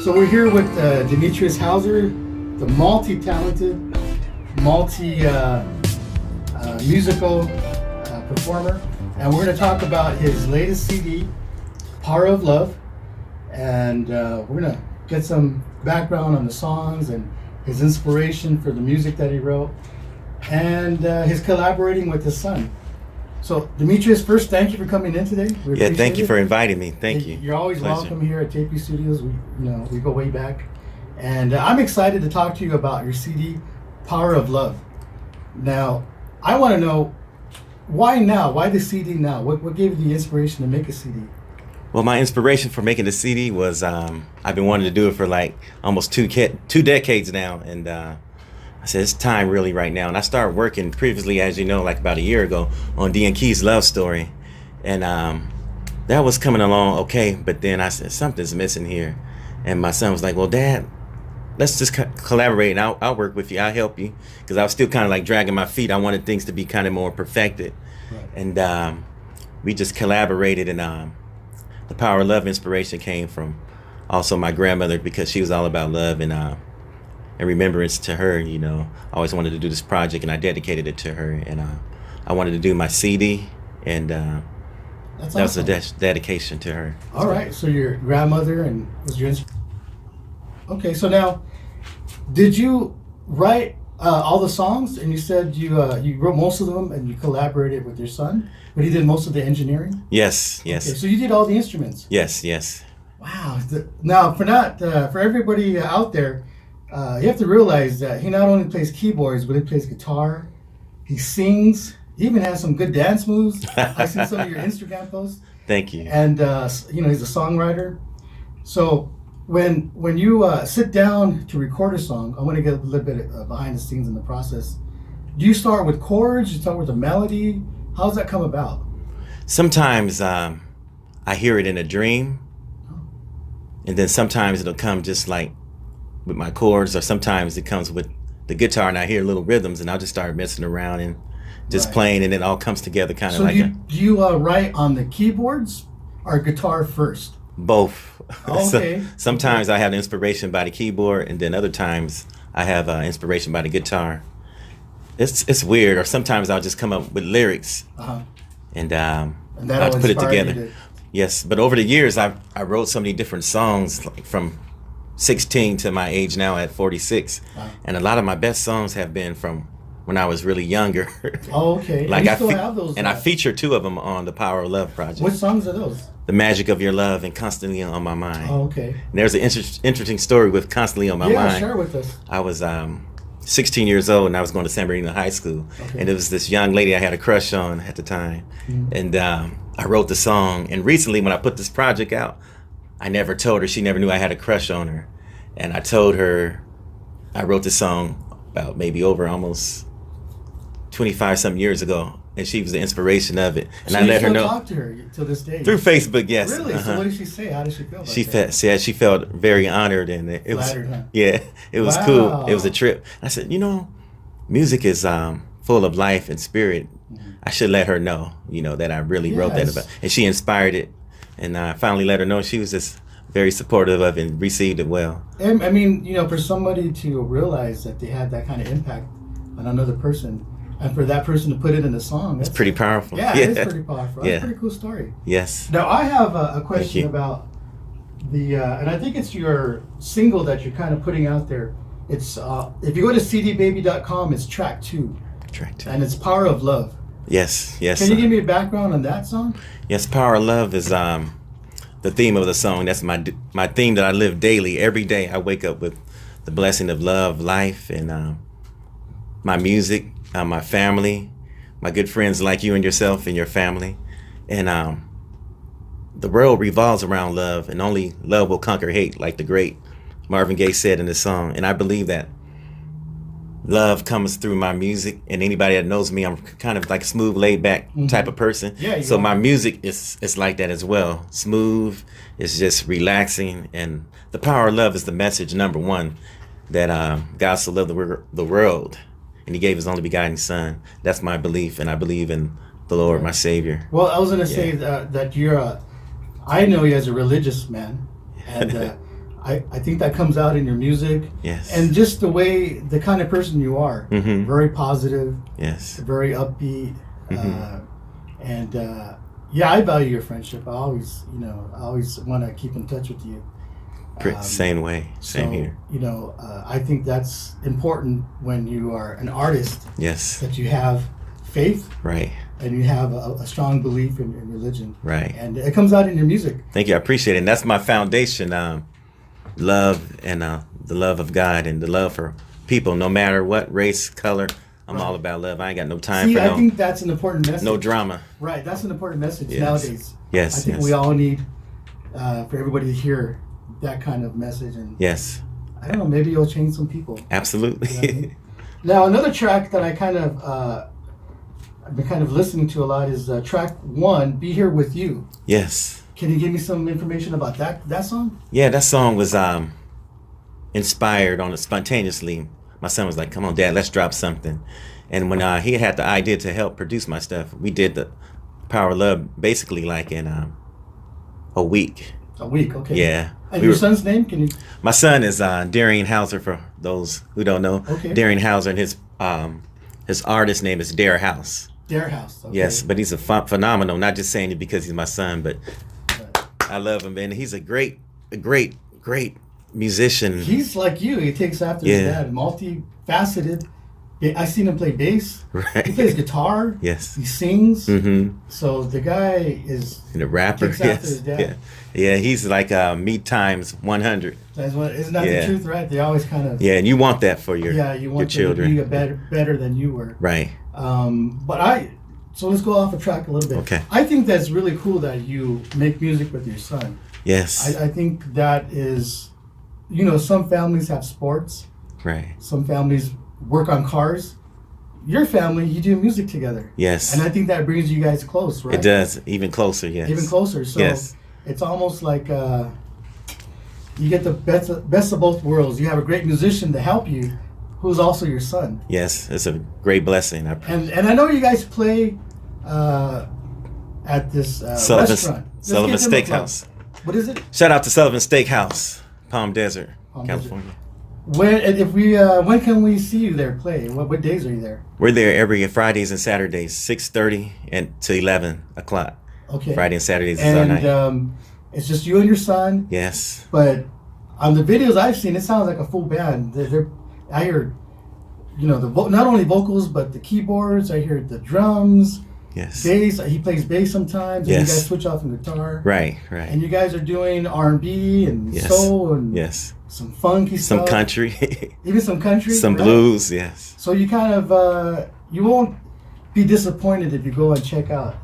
So we're here with Demetrius Hauser, the multi-talented, musical performer, and we're going to talk about his latest CD, Power of Love, and we're going to get some background on the songs and his inspiration for the music that he wrote, and his collaborating with his son. So, Demetrius, first, thank you for coming in today. Thank you for inviting me. Thank you. You're always Pleasure. welcome here at JPstudios. We go way back, and I'm excited to talk to you about your CD, Power of Love. Now, I want to know why now? Why the CD now? What gave you the inspiration to make a CD? Well, my inspiration for making the CD was I've been wanting to do it for like almost two decades now, and I said it's time really right now. And I started working previously, as you know, like about a year ago on D and Key's Love Story, and that was coming along okay. But then I said something's missing here, and my son was like, "Well, Dad, let's just collaborate, and I'll work with you. I'll help you," because I was still kind of like dragging my feet. I wanted things to be kind of more perfected, right. And we just collaborated, and the Power of Love inspiration came from also my grandmother, because she was all about love and remembrance to her. You know, I always wanted to do this project, and I dedicated it to her, and I wanted to do my CD, and that was a dedication to her. All right, so your grandmother and was your okay. So now, did you write all the songs? And you said you wrote most of them, and you collaborated with your son, but he did most of the engineering. Yes. Okay, so you did all the instruments. Yes. Wow. Now, for everybody out there, you have to realize that he not only plays keyboards, but he plays guitar. He sings. He even has some good dance moves. I see some of your Instagram posts. Thank you. And he's a songwriter. So when you sit down to record a song, I want to get a little bit behind the scenes in the process. Do you start with chords? Do you start with a melody? How does that come about? Sometimes I hear it in a dream, and then sometimes it'll come just like with my chords, or sometimes it comes with the guitar and I hear little rhythms, and I'll just start messing around and just playing, and it all comes together kind of so like do you write on the keyboards or guitar first? Both. Okay. Sometimes I have inspiration by the keyboard, and then other times I have inspiration by the guitar. It's weird. Or sometimes I'll just come up with lyrics, and I'll put it together. Yes, but over the years I wrote so many different songs, like from 16 to my age now at 46, and a lot of my best songs have been from when I was really younger. Oh, okay. Like and you still have those, and I feature two of them on the Power of Love project. What songs are those? The Magic of Your Love and Constantly on My Mind. Oh, okay. And there's an interesting story with Constantly on My Mind. Yeah, share with us. I was 16 years old, and I was going to San Bernardino High School, and it was this young lady I had a crush on at the time, and I wrote the song. And recently, when I put this project out, I never told her. She never knew I had a crush on her, and I told her I wrote the song about maybe over almost 25-something years ago, and she was the inspiration of it. And so I let her know. Talk to her to this day Through Facebook, yes. Really? So what did she say? How did she feel about that? She felt very honored, and it Flattered, was huh? Yeah, it was cool. It was a trip. I said, music is full of life and spirit. I should let her know, that I really wrote that about, and she inspired it. And I finally let her know. She was just very supportive of it and received it well. And I mean, for somebody to realize that they had that kind of impact on another person, and for that person to put it in a song, it's pretty powerful. Yeah, it is pretty powerful. That's a pretty cool story. Yes. Now, I have a question about the, and I think it's your single that you're kind of putting out there. It's, if you go to cdbaby.com, it's track 2. Track 2. And it's Power of Love. Yes. Can you give me a background on that song? Yes, Power of Love is the theme of the song. That's my theme that I live daily. Every day I wake up with the blessing of love, life, and my music, my family, my good friends like you and yourself and your family. And the world revolves around love, and only love will conquer hate, like the great Marvin Gaye said in the song. And I believe that love comes through my music, and anybody that knows me, I'm kind of like a smooth, laid back type of person. Yeah, so my music is like that as well. Smooth, it's just relaxing, and the power of love is the message number one, that God so loved the world, and he gave his only begotten son. That's my belief, and I believe in the Lord, my Savior. Well, I was going to say that you're I know you as a religious man, and I think that comes out in your music. Yes. And just the kind of person you are. Mm-hmm. Very positive. Yes. Very upbeat. Mm-hmm. Yeah, I value your friendship. I always want to keep in touch with you. Same way. Same here. I think that's important when you are an artist. Yes. That you have faith. Right. And you have a strong belief in religion. Right. And it comes out in your music. Thank you. I appreciate it. And that's my foundation. Love and the love of God and the love for people, no matter what race, color. I'm all about love. I ain't got no time for I think that's an important message. No drama. Right. That's an important message nowadays. Yes. I think we all need for everybody to hear that kind of message. And yes. I don't know. Maybe it'll change some people. Absolutely. You know what I mean? Now, another track that I I've been kind of listening to a lot is track 1, "Be Here With You." Yes. Can you give me some information about that song? Yeah, that song was inspired on it spontaneously. My son was like, "Come on, Dad, let's drop something." And when he had the idea to help produce my stuff, we did the Power of Love basically like in a week. A week, okay. Yeah. And your son's name? Can you? My son is Darian Hauser, for those who don't know. Okay. Darian Hauser, and his artist name is Dare House. Dare House. Okay. Yes, but he's a phenomenal. Not just saying it because he's my son, but I love him, and he's a great musician. He's like you. He takes after his dad. Multifaceted. I seen him play bass. Right. He plays guitar. Yes. He sings. Mm-hmm. So the guy is and a rapper. Takes after his dad. Yeah. He's like me times 100. Isn't that the truth, right? They always kind of. Yeah, and you want that for your you want your children to be better than you were. Right. So let's go off a track a little bit. Okay. I think that's really cool that you make music with your son. Yes. I think that is, some families have sports. Right. Some families work on cars. Your family, you do music together. Yes. And I think that brings you guys close, right? It does. Even closer, yes. Even closer. So it's almost like you get the best of both worlds. You have a great musician to help you, who's also your son. Yes, it's a great blessing. And I know you guys play at this restaurant. Sullivan Steakhouse. What is it? Shout out to Sullivan Steakhouse, Palm Desert, California. When can we see you there play? What days are you there? We're there every Fridays and Saturdays, 6:30 to 11 o'clock. Okay. Friday and Saturdays is our night. And it's just you and your son. Yes. But on the videos I've seen, it sounds like a full band. I hear, not only vocals but the keyboards. I hear the drums. Yes. Bass. He plays bass sometimes. And you guys switch off in guitar. Right. And you guys are doing R&B and soul and some funky stuff. Some country. Even some country. Some blues. Yes. So you kind of you won't be disappointed if you go and check out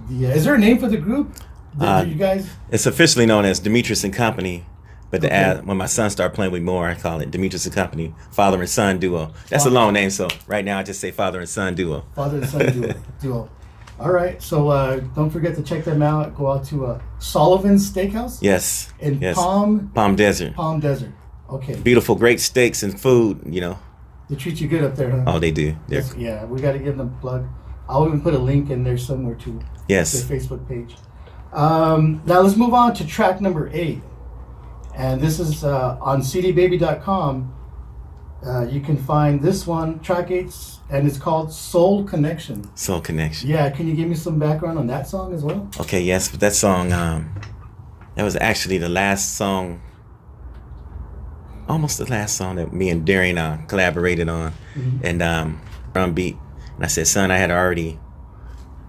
the. Is there a name for the group? You guys. It's officially known as Demetrius and Company. But when my son started playing with more, I call it Demetrius and Company, Father and Son Duo. That's a long name, so right now I just say Father and Son Duo. Father and Son Duo. All right, so don't forget to check them out. Go out to Sullivan's Steakhouse. Yes. In Palm Desert. Palm Desert. Okay. Beautiful, great steaks and food. They treat you good up there, huh? Oh, they do. Yeah, we got to give them a plug. I'll even put a link in there somewhere to their Facebook page. Now let's move on to track number 8. And this is on cdbaby.com. You can find this one, track 8, and it's called Soul Connection. Soul Connection. Yeah, can you give me some background on that song as well? Okay, yes, but that song, that was actually the last song, almost the last song that me and Darian collaborated on. Mm-hmm. And drum beat. And I said, son, I had already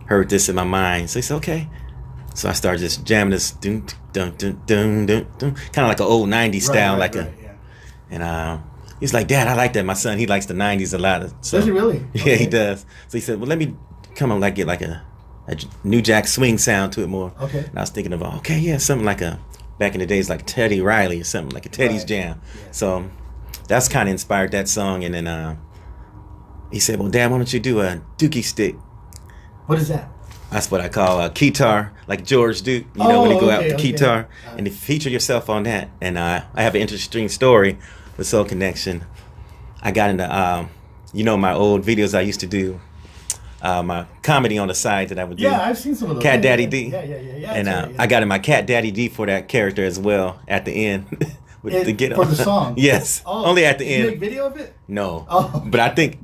heard this in my mind. So he said, okay. So I started just jamming this, dun, dun, dun, dun, dun, dun, kind of like an old 90s style. And he's like, Dad, I like that. My son, he likes the 90s a lot. So, does he really? Yeah, he does. So he said, well, let me come on, get like a New Jack Swing sound to it more. Okay. And I was thinking of, something like back in the days, like Teddy Riley or something, like a Teddy's Jam. Yeah. So that's kind of inspired that song. And then he said, well, Dad, why don't you do a dookie stick? What is that? That's what I call a keytar, like George Duke, when you go out with keytar. And to feature yourself on that. And I have an interesting story with Soul Connection. I got into, my old videos I used to do, my comedy on the side that I would do. Yeah, I've seen some of those. Cat Daddy D. Yeah. And I got in my Cat Daddy D for that character as well at the end to get for the song. Yes, Oh, only at the did you end. make video of it? No, Oh. but I think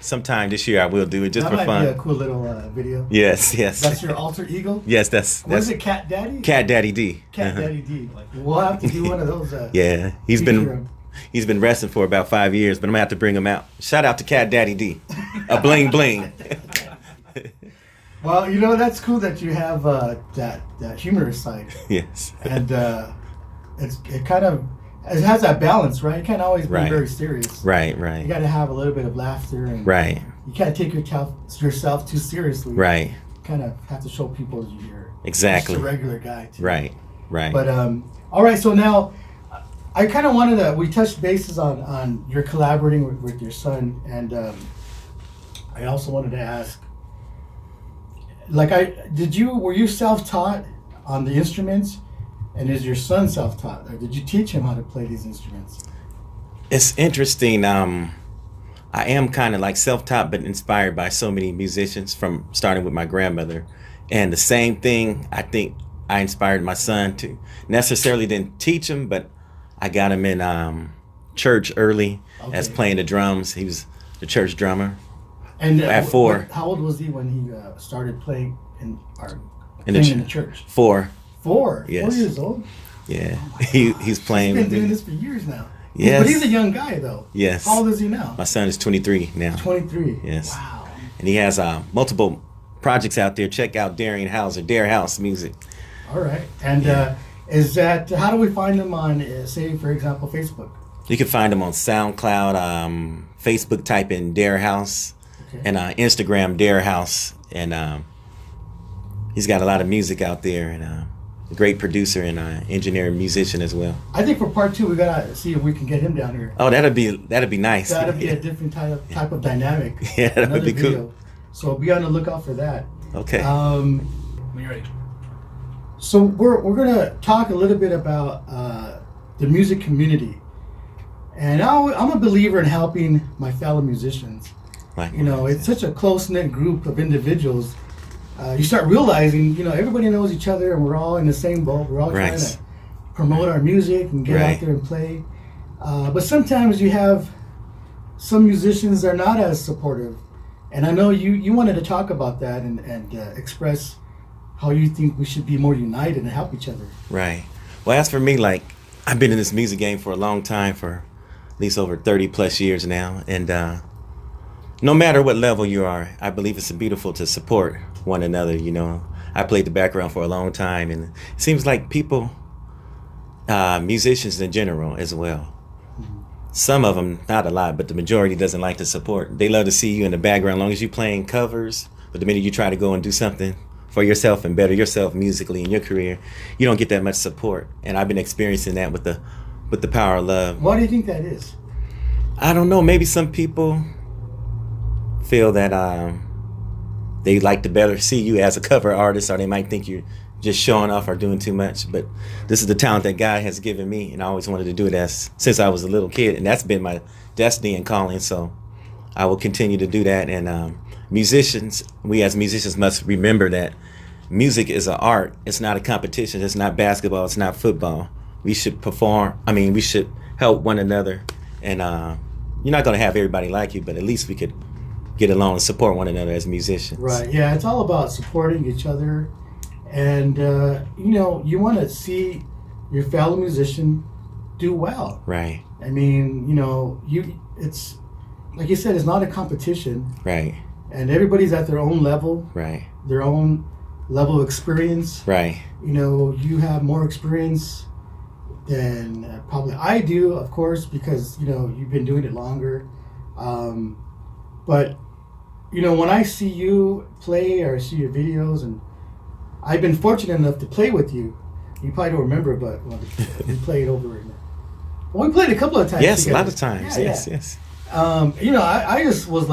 sometime this year I will do it just That for might fun. be a cool little video. Yes, yes. That's your alter ego? Yes, that's What is it, Cat Daddy? Cat Daddy D. Cat Daddy D. We'll have to do one of those. Yeah, he's been resting for about 5 years, but I'm gonna have to bring him out. Shout out to Cat Daddy D. A bling bling. Well, that's cool that you have that humorous side. Yes. And it has that balance, right? You can't always be very serious. Right. You got to have a little bit of laughter. And Right. You can't take yourself too seriously. Right. You kind of have to show people you're Exactly. just a regular guy, too. Right. But, all right, so now I kind of wanted to, we touched bases on your collaborating with your son. And I also wanted to ask, were you self-taught on the instruments? And is your son self-taught, or did you teach him how to play these instruments? It's interesting. I am kind of like self-taught, but inspired by so many musicians, from starting with my grandmother. And the same thing, I think I inspired my son to. Necessarily didn't teach him, but I got him in church early as playing the drums. He was the church drummer. And at 4. How old was he when he started playing in the church? 4. 4? Yes. 4 years old? Yeah. He's playing. He's been doing this for years now. Yes. But he's a young guy, though. Yes. How old is he now? My son is 23 now. 23. Yes. Wow. And he has multiple projects out there. Check out Darian House or Dare House Music. All right. And how do we find them on, say, for example, Facebook? You can find him on SoundCloud, Facebook, type in Dare House, and Instagram, Dare House. And he's got a lot of music out there, and a great producer and engineer and musician as well. I think for part 2, we gotta see if we can get him down here. Oh, that'd be nice. That'd be a different type of dynamic. Yeah, that would be cool. So be on the lookout for that. Okay. When you're ready. So we're gonna talk a little bit about the music community, and I'm a believer in helping my fellow musicians. Right. It's such a close-knit group of individuals. You start realizing, everybody knows each other, and we're all in the same boat. We're all trying to promote our music and get out there and play. But sometimes you have some musicians that are not as supportive. And I know you wanted to talk about that and express how you think we should be more united and help each other. Right. Well, as for me, I've been in this music game for a long time, for at least over 30 plus years now. And no matter what level you are, I believe it's beautiful to support one another. I played the background for a long time, and it seems like people, musicians in general as well, some of them, not a lot, but the majority doesn't like to support. They love to see you in the background, as long as you're playing covers, but the minute you try to go and do something for yourself and better yourself musically in your career, you don't get that much support. And I've been experiencing that with the power of love. Why do you think that is? I don't know. Maybe some people feel that they like to better see you as a cover artist, or they might think you're just showing off or doing too much. But this is the talent that God has given me, and I always wanted to do it since I was a little kid, and that's been my destiny and calling. So I will continue to do that. And we as musicians must remember that music is an art. It's not a competition. It's not basketball. It's not football. We should perform. We should help one another. And you're not going to have everybody like you, but at least we could get along and support one another as musicians. Right. Yeah, it's all about supporting each other. And, you want to see your fellow musician do well. Right. It's, like you said, it's not a competition. Right. And everybody's at their own level. Right. Their own level of experience. Right. You have more experience than probably I do, of course, because, you've been doing it longer. But, when I see you play or see your videos, and I've been fortunate enough to play with you. You probably don't remember, but we played over in we played a couple of times. Yes, together. a lot of times. Yeah, yes. I just was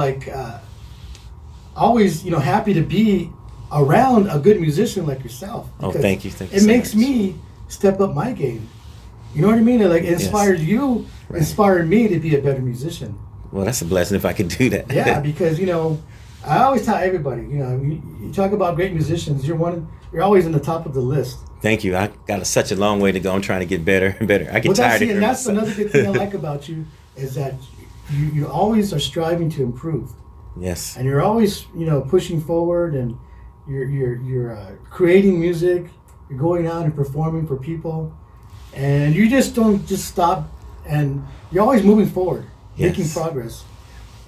always, happy to be around a good musician like yourself. Oh, thank you. It makes me step up my game. You know what I mean? It inspires you, inspired me to be a better musician. Well, that's a blessing if I could do that. Yeah, because, I always tell everybody, you talk about great musicians. You're always in the top of the list. Thank you. I got such a long way to go. I'm trying to get better and better. I get tired of hearing that's myself. another good thing I like about you is that you always are striving to improve. Yes. And you're always, pushing forward, and you're creating music. You're going out and performing for people, and you just don't just stop. And you're always moving forward, making progress.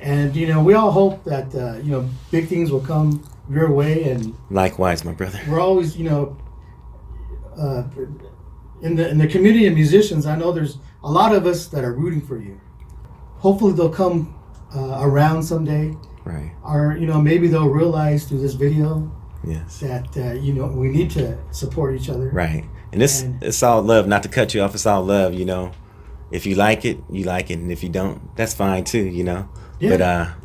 And we all hope that big things will come your way. And likewise, my brother. we're always in the community of musicians. I know there's a lot of us that are rooting for you. Hopefully they'll come around someday. Right. Or maybe they'll realize through this video Yes. that we need to support each other. Right. And it's all love. Not to cut you off, it's all love. If you like it, you like it, and if you don't, that's fine too. Yeah. But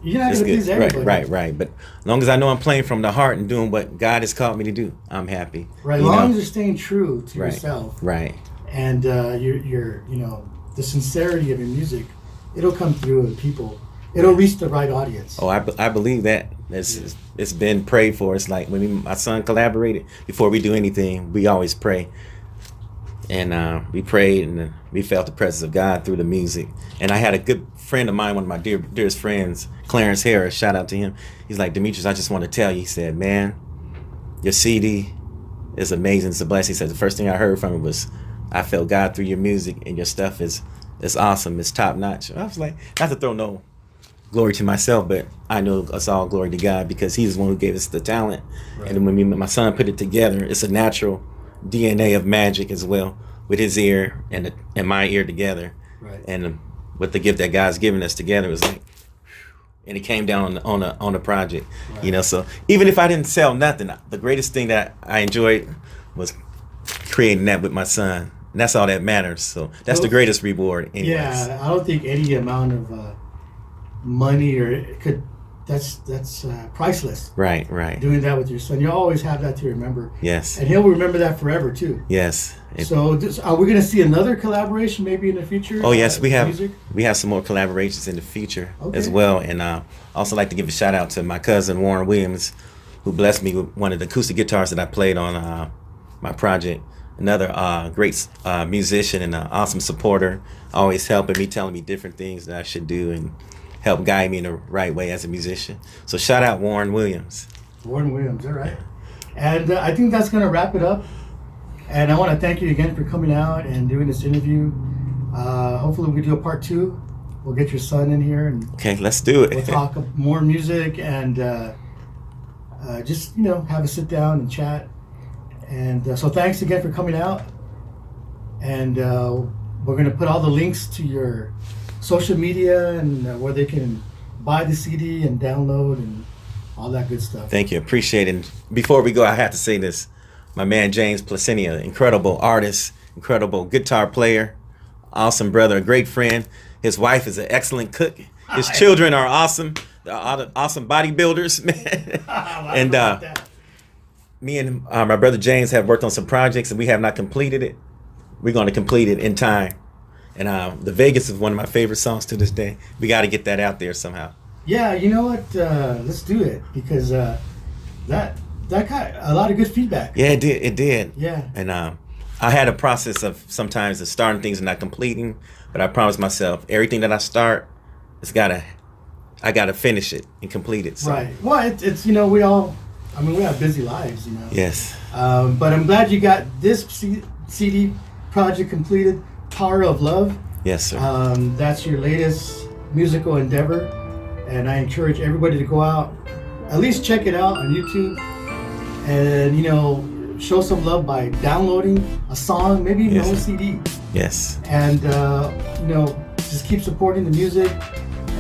you're not it's gonna good. please everybody. Right. But as long as I know I'm playing from the heart and doing what God has called me to do, I'm happy. Right. As long as you're staying true to Right. yourself. Right. And you're the sincerity of your music, it'll come through, and it'll reach the right audience. Oh, I believe that. It's been prayed for. It's like when my son collaborated, before we do anything, we always pray. And we prayed, and we felt the presence of God through the music. And I had a good friend of mine, one of my dearest friends, Clarence Harris, shout out to him. He's like, Demetrius, I just want to tell you, he said, man, your CD is amazing. It's a blessing. He said, the first thing I heard from it was, I felt God through your music, and your stuff is awesome. It's top notch. I was like, not to throw no glory to myself, but I know it's all glory to God, because he's the one who gave us the talent. Right. And when my son put it together, it's a natural DNA of magic as well, with his ear and my ear together. Right. And with the gift that God's given us together, it was like, and it came down on the project. Right. So even if I didn't sell nothing, the greatest thing that I enjoyed was creating that with my son. And that's all that matters. So that's the greatest reward anyways. Yeah, I don't think any amount of money that's priceless. Right. Doing that with your son, you always have that to remember. Yes. And he'll remember that forever too. Yes. So are we going to see another collaboration maybe in the future? Oh yes, we have. Music? We have some more collaborations in the future as well. And I also like to give a shout out to my cousin Warren Williams, who blessed me with one of the acoustic guitars that I played on my project. Another great musician and an awesome supporter, always helping me, telling me different things that I should do, and help guide me in the right way as a musician. So shout out Warren Williams. Warren Williams, all right. And I think that's going to wrap it up. And I want to thank you again for coming out and doing this interview. Hopefully we can do a part 2. We'll get your son in here, and okay, let's do it. We'll talk more music, and just have a sit down and chat. And so thanks again for coming out. And we're going to put all the links to your social media, and where they can buy the CD and download and all that good stuff. Thank you. Appreciate it. And before we go, I have to say this. My man, James Plasencia, incredible artist, incredible guitar player, awesome brother, a great friend. His wife is an excellent cook. His children are awesome. They're awesome bodybuilders, man. And me and my brother James have worked on some projects, and we have not completed it. We're going to complete it in time. And the Vegas is one of my favorite songs to this day. We got to get that out there somehow. Yeah, you know what? Let's do it, because that got a lot of good feedback. Yeah, it did. Yeah. And I had a process of sometimes of starting things and not completing, but I promised myself everything that I start, I gotta finish it and complete it. So. Right. Well, it's we have busy lives, Yes. But I'm glad you got this CD project completed, Power of Love. Yes, sir. That's your latest musical endeavor, and I encourage everybody to go out, at least check it out on YouTube, and show some love by downloading a song, maybe even a whole CD. Yes. And just keep supporting the music,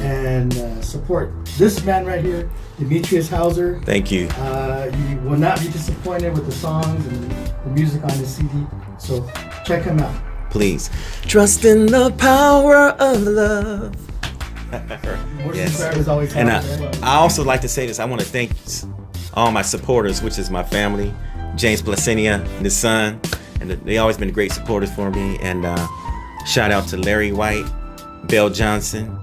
and support this man right here, Demetrius Hauser. Thank you. You will not be disappointed with the songs and the music on the CD. So check him out. Please. Trust in the power of love. Yes. And I also like to say this. I want to thank all my supporters, which is my family, James Plasencia and his son, and they always been great supporters for me. And shout out to Larry White, Bell Johnson,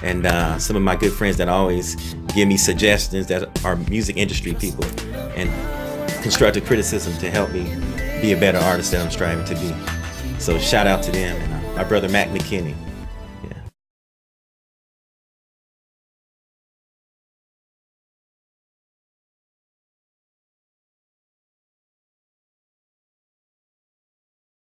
and some of my good friends that always give me suggestions that are music industry people and constructive criticism to help me be a better artist that I'm striving to be. So shout out to them and my brother Mac McKinney.